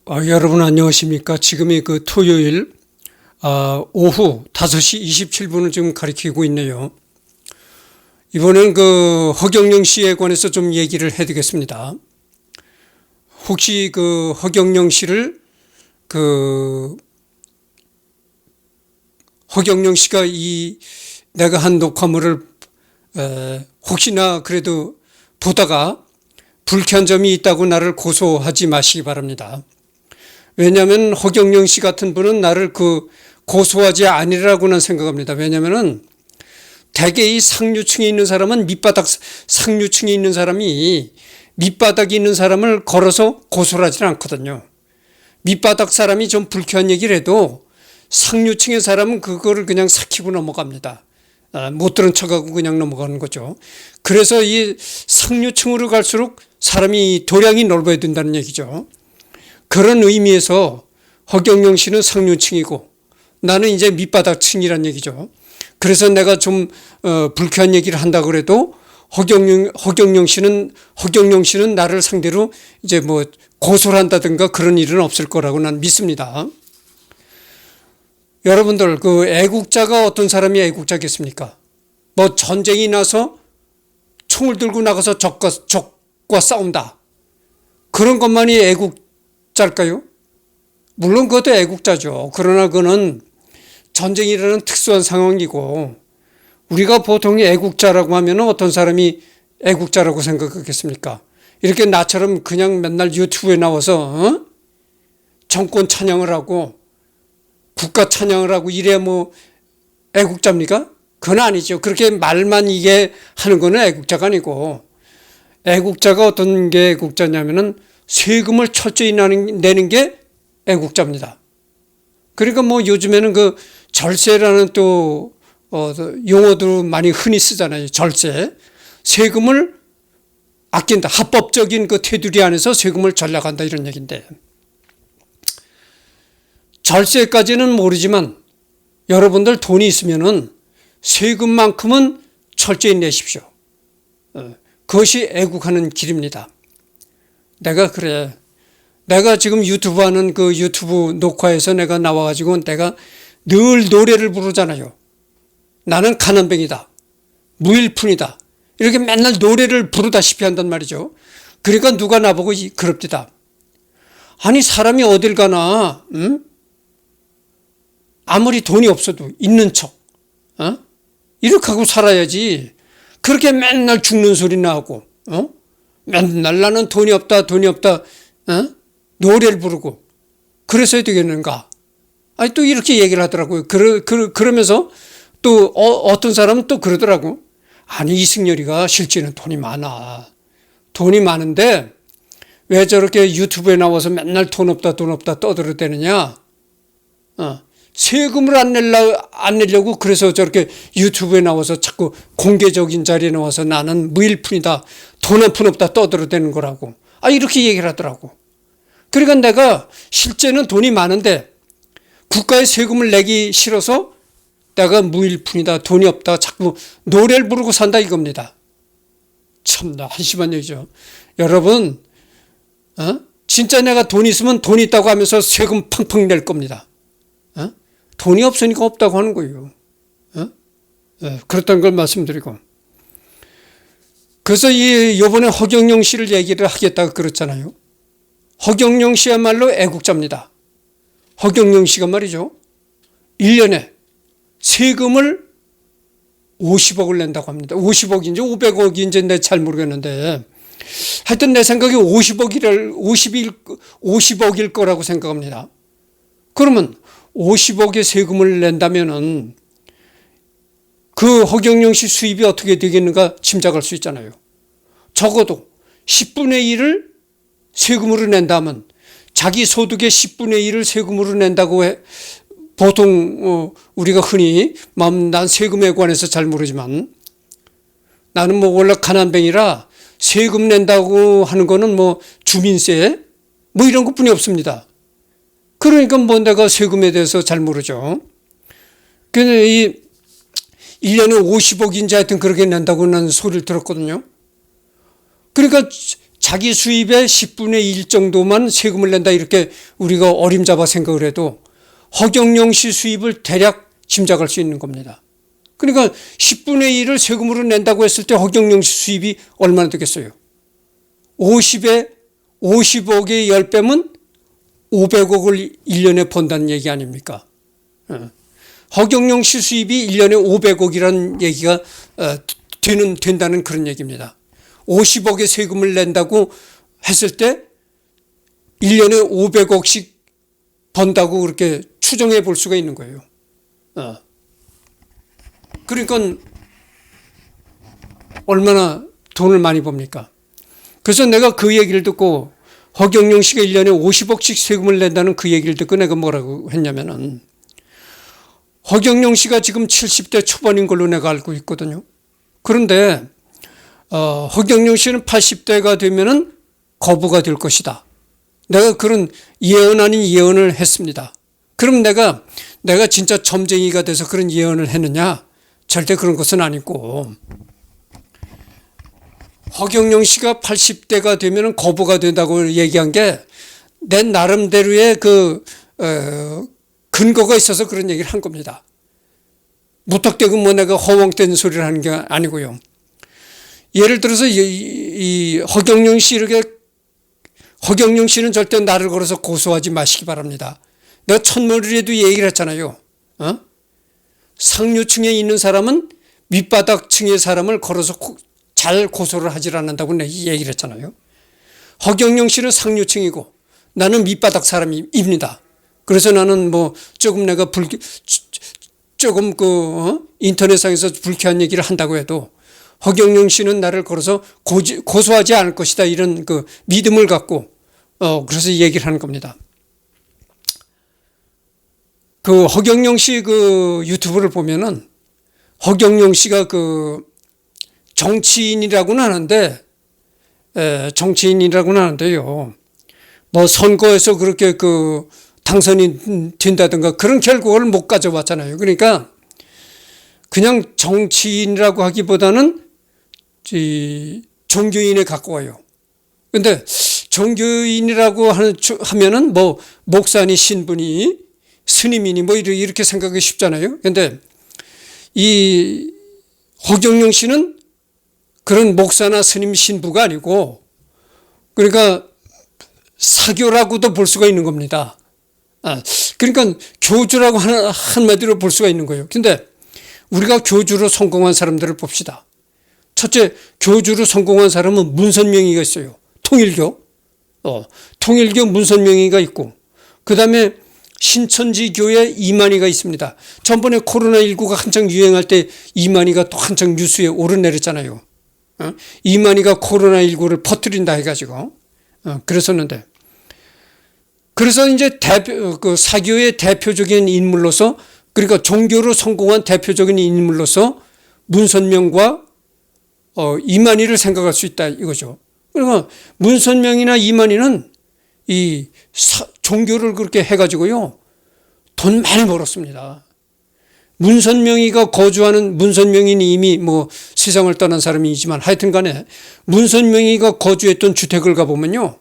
여러분 안녕하십니까? 지금이 그 토요일 오후 5시 27분을 지금 가리키고 있네요. 이번엔 그 허경영 씨에 관해서 좀 얘기를 해드리겠습니다. 혹시 그 허경영 씨를 허경영 씨가 내가 한 녹화물을 혹시나 그래도 보다가 불쾌한 점이 있다고 나를 고소하지 마시기 바랍니다. 왜냐하면 허경영 씨 같은 분은 나를 고소하지 아니라고는 생각합니다. 왜냐하면은 대개 이 상류층에 있는 사람은 상류층에 있는 사람이 밑바닥에 있는 사람을 걸어서 고소를 하지는 않거든요. 밑바닥 사람이 좀 불쾌한 얘기를 해도 상류층의 사람은 그거를 그냥 삭히고 넘어갑니다. 못 들은 척하고 그냥 넘어가는 거죠. 그래서 이 상류층으로 갈수록 사람이 도량이 넓어야 된다는 얘기죠. 그런 의미에서 허경영 씨는 상류층이고 나는 이제 밑바닥층이란 얘기죠. 그래서 내가 좀 불쾌한 얘기를 한다고 그래도 허경영 씨는 나를 상대로 이제 뭐 고소를 한다든가 그런 일은 없을 거라고 난 믿습니다. 여러분들 그 애국자가 어떤 사람이 애국자겠습니까? 뭐 전쟁이 나서 총을 들고 나가서 적과 싸운다. 그런 것만이 애국자일까요? 물론 그것도 애국자죠. 그러나 그거는 전쟁이라는 특수한 상황이고 우리가 보통 애국자라고 하면 어떤 사람이 애국자라고 생각하겠습니까? 이렇게 나처럼 그냥 맨날 유튜브에 나와서 정권 찬양을 하고 국가 찬양을 하고 이래야 뭐 애국자입니까? 그건 아니죠. 그렇게 말만 이게 하는 거는 애국자가 아니고 애국자가 어떤 게 애국자냐면은 세금을 철저히 내는 게 애국자입니다. 그러니까 뭐 요즘에는 그 절세라는 또 용어도 많이 흔히 쓰잖아요. 절세. 세금을 아낀다. 합법적인 그 테두리 안에서 세금을 절약한다 이런 얘기인데 절세까지는 모르지만 여러분들 돈이 있으면은 세금만큼은 철저히 내십시오. 그것이 애국하는 길입니다. 내가 지금 유튜브 하는 그 유튜브 녹화에서 내가 나와가지고 내가 늘 노래를 부르잖아요. 나는 가난뱅이다. 무일푼이다. 이렇게 맨날 노래를 부르다시피 한단 말이죠. 그러니까 누가 나보고 그럽디다. 아니 사람이 어딜 가나 아무리 돈이 없어도 있는 척 이렇게 하고 살아야지. 그렇게 맨날 죽는 소리나 하고 맨날 나는 돈이 없다 노래를 부르고 그래서야 되겠는가. 아니 또 이렇게 얘기를 하더라고요. 그러면서 또 어떤 사람은 또 그러더라고. 아니 이승열이가 실제는 돈이 많아. 돈이 많은데 왜 저렇게 유튜브에 나와서 맨날 돈 없다 떠들어대느냐. 세금을 안 내려고 그래서 저렇게 유튜브에 나와서 자꾸 공개적인 자리에 나와서 나는 무일푼이다. 돈 한 푼 없다 떠들어대는 거라고. 이렇게 얘기를 하더라고. 그러니까 내가 실제는 돈이 많은데 국가에 세금을 내기 싫어서 내가 무일푼이다. 돈이 없다. 자꾸 노래를 부르고 산다 이겁니다. 참나 한심한 얘기죠. 여러분 진짜 내가 돈 있으면 돈 있다고 하면서 세금 팡팡 낼 겁니다. 돈이 없으니까 없다고 하는 거예요. 그렇다는 걸 말씀드리고. 그래서 이번에 허경영 씨를 얘기를 하겠다고 그랬잖아요. 허경영 씨야말로 애국자입니다. 허경영 씨가 말이죠. 1년에 세금을 50억을 낸다고 합니다. 50억인지 500억인지 내가 잘 모르겠는데 하여튼 내 생각에 50억일 거라고 생각합니다. 그러면 50억의 세금을 낸다면은 그 허경영 씨 수입이 어떻게 되겠는가 짐작할 수 있잖아요. 적어도 10분의 1을 세금으로 낸다면 자기 소득의 10분의 1을 세금으로 낸다고 해. 보통 우리가 흔히 난 세금에 관해서 잘 모르지만 나는 뭐 원래 가난뱅이라 세금 낸다고 하는 거는 뭐 주민세 뭐 이런 것뿐이 없습니다. 그러니까 뭐 내가 세금에 대해서 잘 모르죠. 근데 이 1년에 50억인지 하여튼 그렇게 낸다고 난 소리를 들었거든요. 그러니까 자기 수입의 10분의 1 정도만 세금을 낸다 이렇게 우리가 어림잡아 생각을 해도 허경영 씨 수입을 대략 짐작할 수 있는 겁니다. 그러니까 10분의 1을 세금으로 낸다고 했을 때 허경영 씨 수입이 얼마나 되겠어요? 50억에 10배면 500억을 1년에 번다는 얘기 아닙니까? 허경영 씨 수입이 1년에 500억이라는 얘기가 된다는 그런 얘기입니다. 50억의 세금을 낸다고 했을 때 1년에 500억씩 번다고 그렇게 추정해 볼 수가 있는 거예요. 그러니까 얼마나 돈을 많이 법니까? 그래서 내가 그 얘기를 듣고 허경영 씨가 1년에 50억씩 세금을 낸다는 그 얘기를 듣고 내가 뭐라고 했냐면은 허경영 씨가 지금 70대 초반인 걸로 내가 알고 있거든요. 그런데 허경영 씨는 80대가 되면은 거부가 될 것이다. 내가 그런 예언 아닌 예언을 했습니다. 그럼 내가 진짜 점쟁이가 돼서 그런 예언을 했느냐? 절대 그런 것은 아니고 허경영 씨가 80대가 되면은 거부가 된다고 얘기한 게 내 나름대로의 근거가 있어서 그런 얘기를 한 겁니다. 무턱대고 뭐 내가 허황된 소리를 하는 게 아니고요. 예를 들어서 이 허경영 씨는 절대 나를 걸어서 고소하지 마시기 바랍니다. 내가 첫머리에도 얘기를 했잖아요. 상류층에 있는 사람은 밑바닥층의 사람을 걸어서 잘 고소를 하질 않는다고 내가 얘기를 했잖아요. 허경영 씨는 상류층이고 나는 밑바닥 사람입니다. 그래서 나는 뭐 조금 내가 인터넷상에서 불쾌한 얘기를 한다고 해도 허경영 씨는 나를 걸어서 고소하지 않을 것이다 이런 믿음을 갖고 그래서 얘기를 하는 겁니다. 허경영 씨 유튜브를 보면은 허경영 씨가 정치인이라고는 하는데요. 뭐 선거에서 그렇게 당선이 된다든가 그런 결과를 못 가져왔잖아요. 그러니까 그냥 정치인이라고 하기보다는 종교인에 가까워요. 근데 종교인이라고 하면은 뭐 목사니 신부니 스님이니 뭐 이렇게 생각하기 쉽잖아요. 근데 이 허경영 씨는 그런 목사나 스님 신부가 아니고 그러니까 사교라고도 볼 수가 있는 겁니다. 그러니까 교주라고 한마디로 볼 수가 있는 거예요. 근데 우리가 교주로 성공한 사람들을 봅시다. 첫째, 교주로 성공한 사람은 문선명이가 있어요. 통일교 문선명이가 있고, 그 다음에 신천지교회 이만희가 있습니다. 전번에 코로나19가 한창 유행할 때 이만희가 또 한창 뉴스에 오르내렸잖아요. 이만희가 코로나19를 퍼뜨린다 해가지고 그랬었는데, 그래서 이제 사교의 대표적인 인물로서, 그러니까 종교로 성공한 대표적인 인물로서 문선명과 이만희를 생각할 수 있다 이거죠. 그러니까 문선명이나 이만희는 이 종교를 그렇게 해가지고요 돈 많이 벌었습니다. 문선명이는 이미 뭐 세상을 떠난 사람이지만 하여튼간에 문선명이가 거주했던 주택을 가보면요,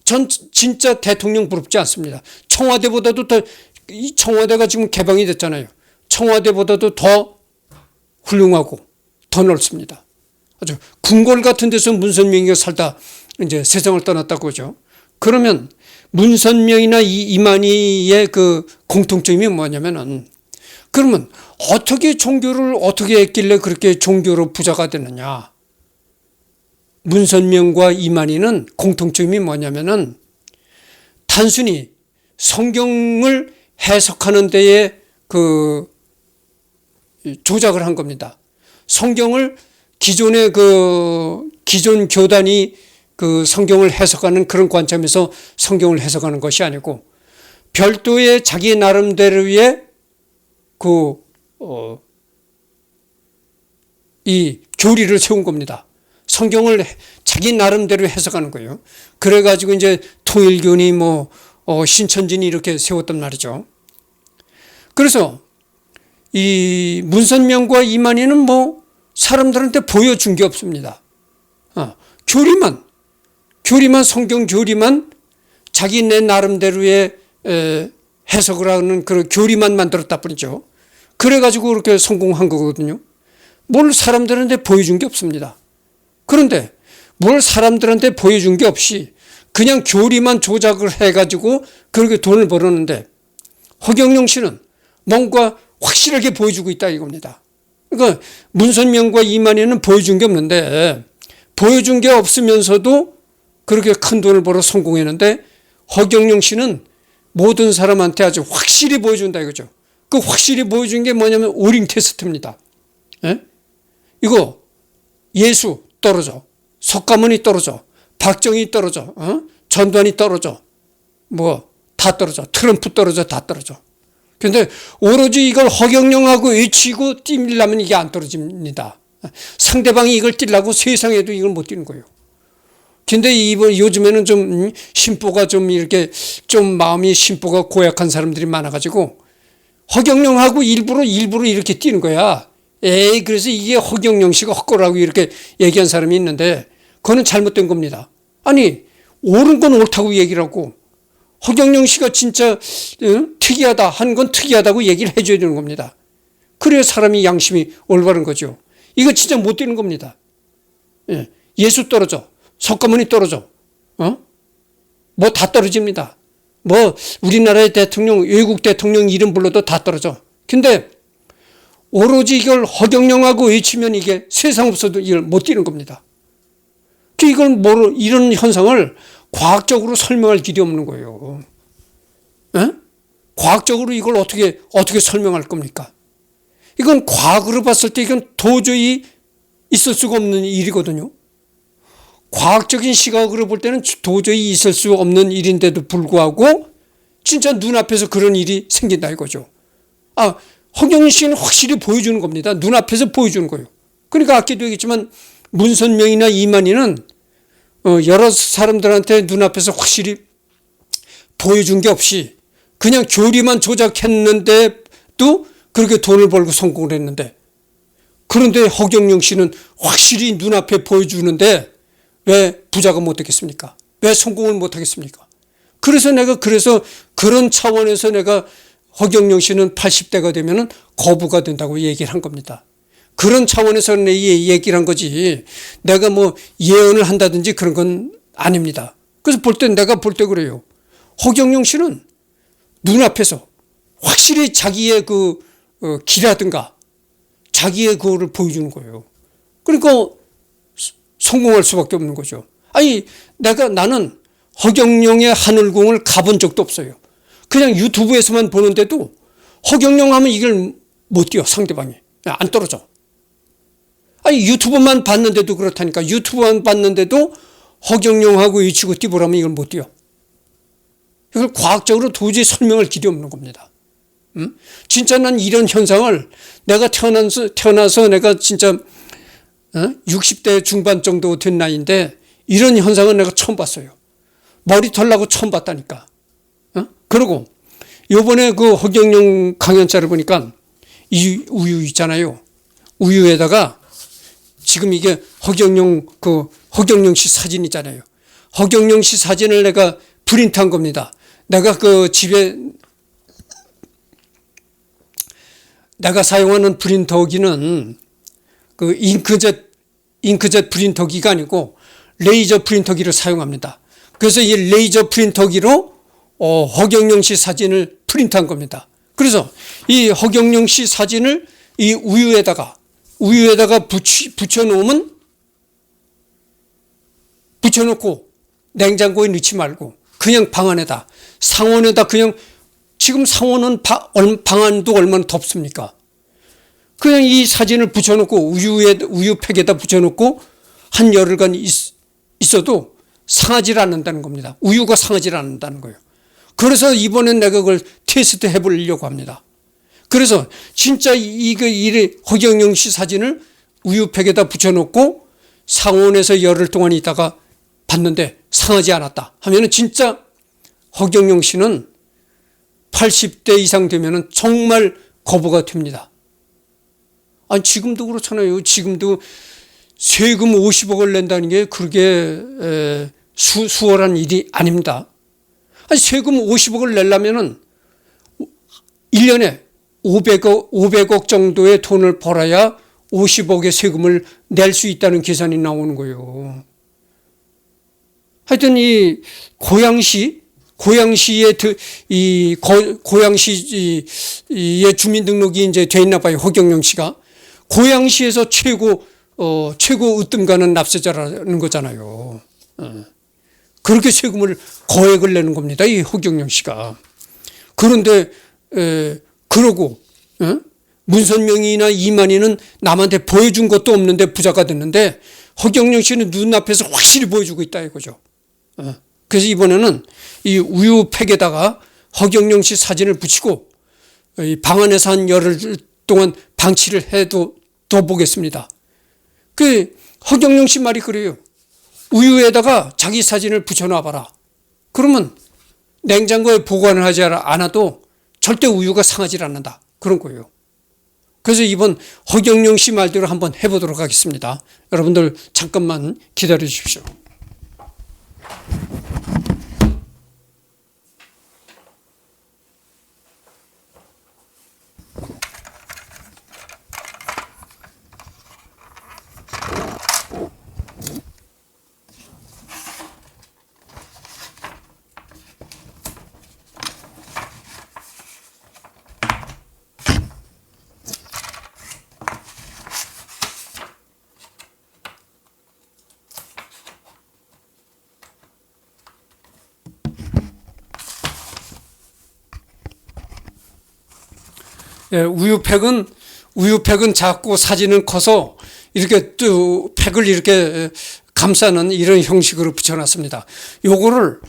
전 진짜 대통령 부럽지 않습니다. 청와대보다도 더, 이 청와대가 지금 개방이 됐잖아요. 청와대보다도 더 훌륭하고 더 넓습니다. 아주 궁궐 같은 데서 문선명이가 살다 이제 세상을 떠났다고 하죠. 그러면 문선명이나 이만희의 공통점이 뭐냐면은, 그러면 종교를 어떻게 했길래 그렇게 종교로 부자가 되느냐? 문선명과 이만희는 공통점이 뭐냐면은 단순히 성경을 해석하는 데에 조작을 한 겁니다. 성경을 기존 교단이 성경을 해석하는 그런 관점에서 성경을 해석하는 것이 아니고 별도의 자기 나름대로의 이 교리를 세운 겁니다. 성경을 자기 나름대로 해석하는 거예요. 그래가지고 이제 통일교니 신천지니 이렇게 세웠단 말이죠. 그래서 이 문선명과 이만희는 사람들한테 보여준 게 없습니다. 교리만, 성경 교리만 자기네 나름대로의 해석을 하는 그런 교리만 만들었다 뿐이죠. 그래가지고 그렇게 성공한 거거든요. 뭘 사람들한테 보여준 게 없습니다. 그런데 뭘 사람들한테 보여준 게 없이 그냥 교리만 조작을 해가지고 그렇게 돈을 벌었는데, 허경영 씨는 뭔가 확실하게 보여주고 있다 이겁니다. 그러니까 문선명과 이만희는 보여준 게 없는데, 보여준 게 없으면서도 그렇게 큰 돈을 벌어 성공했는데, 허경영 씨는 모든 사람한테 아주 확실히 보여준다 이거죠. 그 확실히 보여준 게 뭐냐면 오링 테스트입니다. 예? 이거 예수 떨어져, 석가모니 떨어져, 박정희 떨어져, 전두환이 떨어져, 뭐 다 떨어져, 트럼프 떨어져, 다 떨어져. 근데 오로지 이걸 허경영하고 외치고 뛰려면 이게 안 떨어집니다. 상대방이 이걸 뛰려고 세상에도 이걸 못 뛰는 거예요. 근데 요즘에는 좀 심보가 좀 이렇게 좀 마음이 심보가 고약한 사람들이 많아가지고 허경영하고 일부러 이렇게 뛰는 거야. 에이, 그래서 이게 허경영 씨가 헛거라고 이렇게 얘기한 사람이 있는데, 그거는 잘못된 겁니다. 아니, 옳은 건 옳다고 얘기를 하고, 허경영 씨가 진짜 특이하다 한 건 특이하다고 얘기를 해줘야 되는 겁니다. 그래야 사람이 양심이 올바른 거죠. 이거 진짜 못 되는 겁니다. 예. 예수 떨어져, 석가모니 떨어져, 뭐 다 떨어집니다. 뭐 우리나라의 대통령, 외국 대통령 이름 불러도 다 떨어져. 근데 오로지 이걸 허경영하고 외치면 이게 세상 없어도 이걸 못 뛰는 겁니다. 이걸 이런 현상을 과학적으로 설명할 길이 없는 거예요. 에? 과학적으로 이걸 어떻게 설명할 겁니까? 이건 과학으로 봤을 때 이건 도저히 있을 수가 없는 일이거든요. 과학적인 시각으로 볼 때는 도저히 있을 수 없는 일인데도 불구하고 진짜 눈앞에서 그런 일이 생긴다 이거죠. 허경영 씨는 확실히 보여주는 겁니다. 눈앞에서 보여주는 거예요. 그러니까 아까도 얘기했지만 문선명이나 이만희는 여러 사람들한테 눈앞에서 확실히 보여준 게 없이 그냥 교리만 조작했는데도 그렇게 돈을 벌고 성공을 했는데, 그런데 허경영 씨는 확실히 눈앞에 보여주는데 왜 부자가 못 되겠습니까? 왜 성공을 못 하겠습니까? 그래서 그런 차원에서 내가 허경영 씨는 80대가 되면은 거부가 된다고 얘기를 한 겁니다. 그런 차원에서 내 얘기를 한 거지, 내가 뭐 예언을 한다든지 그런 건 아닙니다. 그래서 내가 볼 때 그래요. 허경영 씨는 눈앞에서 확실히 자기의 기라든가 자기의 그거를 보여주는 거예요. 그러니까 성공할 수밖에 없는 거죠. 아니, 나는 허경영의 하늘궁을 가본 적도 없어요. 그냥 유튜브에서만 보는데도 허경영 하면 이걸 못 뛰어, 상대방이. 안 떨어져. 아니, 유튜브만 봤는데도 그렇다니까. 유튜브만 봤는데도 허경영하고 위치고 뛰보라면 이걸 못 뛰어. 이걸 과학적으로 도저히 설명할 길이 없는 겁니다. 진짜 난 이런 현상을 내가 태어나서 내가 진짜 60대 중반 정도 된 나이인데 이런 현상은 내가 처음 봤어요. 머리털 나고 처음 봤다니까. 그리고 요번에 그 허경영 강연자를 보니까 이 우유 있잖아요. 우유에다가 지금 이게 허경영 씨 사진 있잖아요. 허경영 씨 사진을 내가 프린트한 겁니다. 내가 집에 내가 사용하는 프린터기는 잉크젯 프린터기가 아니고 레이저 프린터기를 사용합니다. 그래서 이 레이저 프린터기로 허경영 씨 사진을 프린트한 겁니다. 그래서 이 허경영 씨 사진을 이 우유에다가 붙여놓고 냉장고에 넣지 말고 그냥 방 안에다, 상온에다, 그냥 지금 상온은 방 안도 얼마나 덥습니까? 그냥 이 사진을 붙여놓고 우유팩에다 붙여놓고 한 열흘간 있어도 상하지 않는다는 겁니다. 우유가 상하지 않는다는 거예요. 그래서 이번엔 내가 그걸 테스트 해보려고 합니다. 그래서 진짜 허경영 씨 사진을 우유팩에다 붙여놓고 상온에서 열흘 동안 있다가 봤는데 상하지 않았다 하면은 진짜 허경영 씨는 80대 이상 되면은 정말 거부가 됩니다. 아니, 지금도 그렇잖아요. 지금도 세금 50억을 낸다는 게 그게 수월한 일이 아닙니다. 아니, 세금 50억을 내려면은 1년에 500억 정도의 돈을 벌어야 50억의 세금을 낼 수 있다는 계산이 나오는 거예요. 하여튼 이 고양시의 고양시의 주민등록이 이제 돼 있나 봐요. 허경영 씨가 고양시에서 최고 으뜸 가는 납세자라는 거잖아요. 그렇게 세금을 거액을 내는 겁니다. 이 허경영 씨가. 그런데 그러고 문선명이나 이만희는 남한테 보여준 것도 없는데 부자가 됐는데 허경영 씨는 눈앞에서 확실히 보여주고 있다 이거죠. 그래서 이번에는 이 우유팩에다가 허경영 씨 사진을 붙이고 방 안에서 한 열흘 동안 방치를 해도 더 보겠습니다. 그 허경영 씨 말이 그래요. 우유에다가 자기 사진을 붙여놔봐라. 그러면 냉장고에 보관을 하지 않아도 절대 우유가 상하지 않는다. 그런 거예요. 그래서 이번 허경영 씨 말대로 한번 해보도록 하겠습니다. 여러분들 잠깐만 기다려 주십시오. 예, 우유팩은 작고 사진은 커서 이렇게 또 팩을 이렇게 감싸는 이런 형식으로 붙여놨습니다. 요거를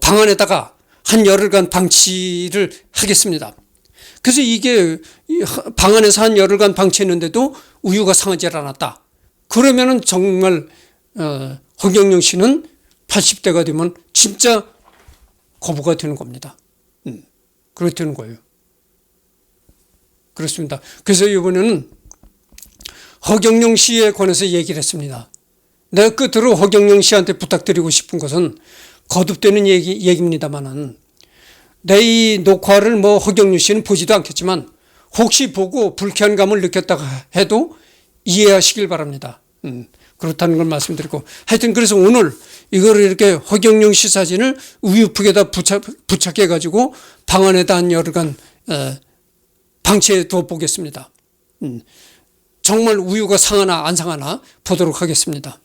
방 안에다가 한 열흘간 방치를 하겠습니다. 그래서 이게 방 안에서 한 열흘간 방치했는데도 우유가 상하지 않았다. 그러면은 정말 허경영 씨는 80대가 되면 진짜 거부가 되는 겁니다. 그렇게 되는 거예요. 그렇습니다. 그래서 이번에는 허경영 씨에 관해서 얘기를 했습니다. 내가 끝으로 허경영 씨한테 부탁드리고 싶은 것은 거듭되는 얘기입니다만은 내 이 녹화를 뭐 허경영 씨는 보지도 않겠지만 혹시 보고 불쾌한 감을 느꼈다가 해도 이해하시길 바랍니다. 그렇다는 걸 말씀드리고 하여튼 그래서 오늘 이거를 이렇게 허경영 씨 사진을 우유팩에다 부착해 가지고 방 안에다 한 열흘간 방치해 둬 보겠습니다. 정말 우유가 상하나 안 상하나 보도록 하겠습니다.